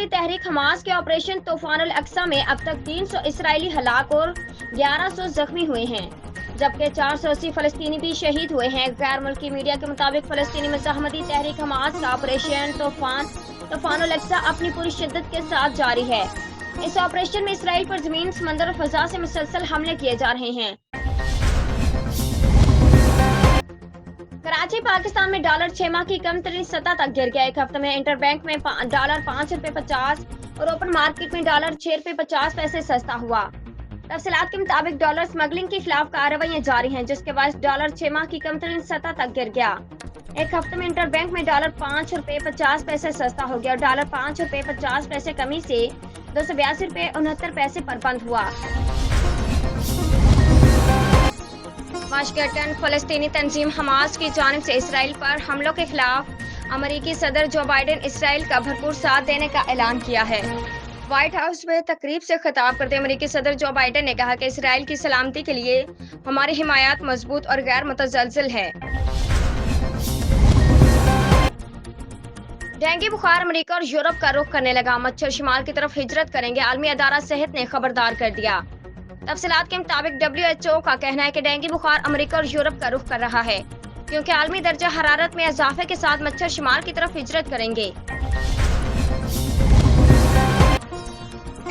سلامتی تحریک حماس کے آپریشن طوفان الاقصی میں اب تک 300 اسرائیلی ہلاک اور 1100 زخمی ہوئے ہیں، جبکہ 480 فلسطینی بھی شہید ہوئے ہیں۔ غیر ملکی میڈیا کے مطابق فلسطینی مزاحمتی تحریک حماس کا آپریشن طوفان الاقصی اپنی پوری شدت کے ساتھ جاری ہے۔ اس آپریشن میں اسرائیل پر زمین، سمندر اور فضا سے مسلسل حملے کیے جا رہے ہیں۔ کراچی پاکستان میں ڈالر 6 ماہ کی کم ترین سطح تک گر گیا۔ ایک ہفتے میں انٹر بینک میں ڈالر 5.50 روپے اور اوپن مارکیٹ میں ڈالر 6.50 روپے سستا ہوا۔ تفصیلات کے مطابق ڈالر اسمگلنگ کے خلاف کارروائیاں جاری ہیں، جس کے باعث ڈالر 6 ماہ کی کم ترین سطح تک گر گیا۔ ایک ہفتے میں انٹر بینک میں ڈالر 5.50 روپے سستا ہو گیا اور ڈالر 5.50 روپے کمی سے 282.69 روپے پر بند ہوا۔ واشنگٹن۔ فلسطینی تنظیم حماس کی جانب سے اسرائیل پر حملوں کے خلاف امریکی صدر جو بائیڈن اسرائیل کا بھرپور ساتھ دینے کا اعلان کیا ہے۔ وائٹ ہاؤس میں تقریب سے خطاب کرتے امریکی صدر جو بائیڈن نے کہا کہ اسرائیل کی سلامتی کے لیے ہماری حمایت مضبوط اور غیر متزلزل ہے۔ ڈینگی بخار امریکہ اور یورپ کا رخ کرنے لگا، مچھر شمال کی طرف ہجرت کریں گے، عالمی ادارہ صحت نے خبردار کر دیا۔ تفصیلات کے مطابق WHO کا کہنا ہے کہ ڈینگی بخار امریکہ اور یورپ کا رخ کر رہا ہے، کیونکہ عالمی درجہ حرارت میں اضافے کے ساتھ مچھر شمال کی طرف ہجرت کریں گے۔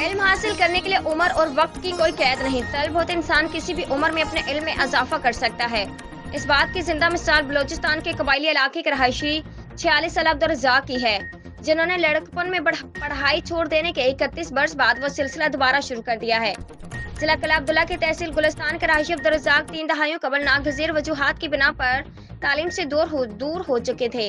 علم حاصل کرنے کے لیے عمر اور وقت کی کوئی قید نہیں، طالب ہوتے انسان کسی بھی عمر میں اپنے علم میں اضافہ کر سکتا ہے۔ اس بات کی زندہ مثال بلوچستان کے قبائلی علاقے کے رہائشی 46 سالہ عبدالرزاق کی ہے، جنہوں نے لڑکپن میں پڑھائی چھوڑ دینے کے 31 برس بعد وہ سلسلہ دوبارہ شروع کر دیا ہے۔ ضلع قلعہ عبداللہ کی تحصیل گلستان کے رہائشی عبدالرزاق 3 دہائیوں قبل ناگزیر وجوہات کی بنا پر تعلیم سے دور ہو چکے تھے۔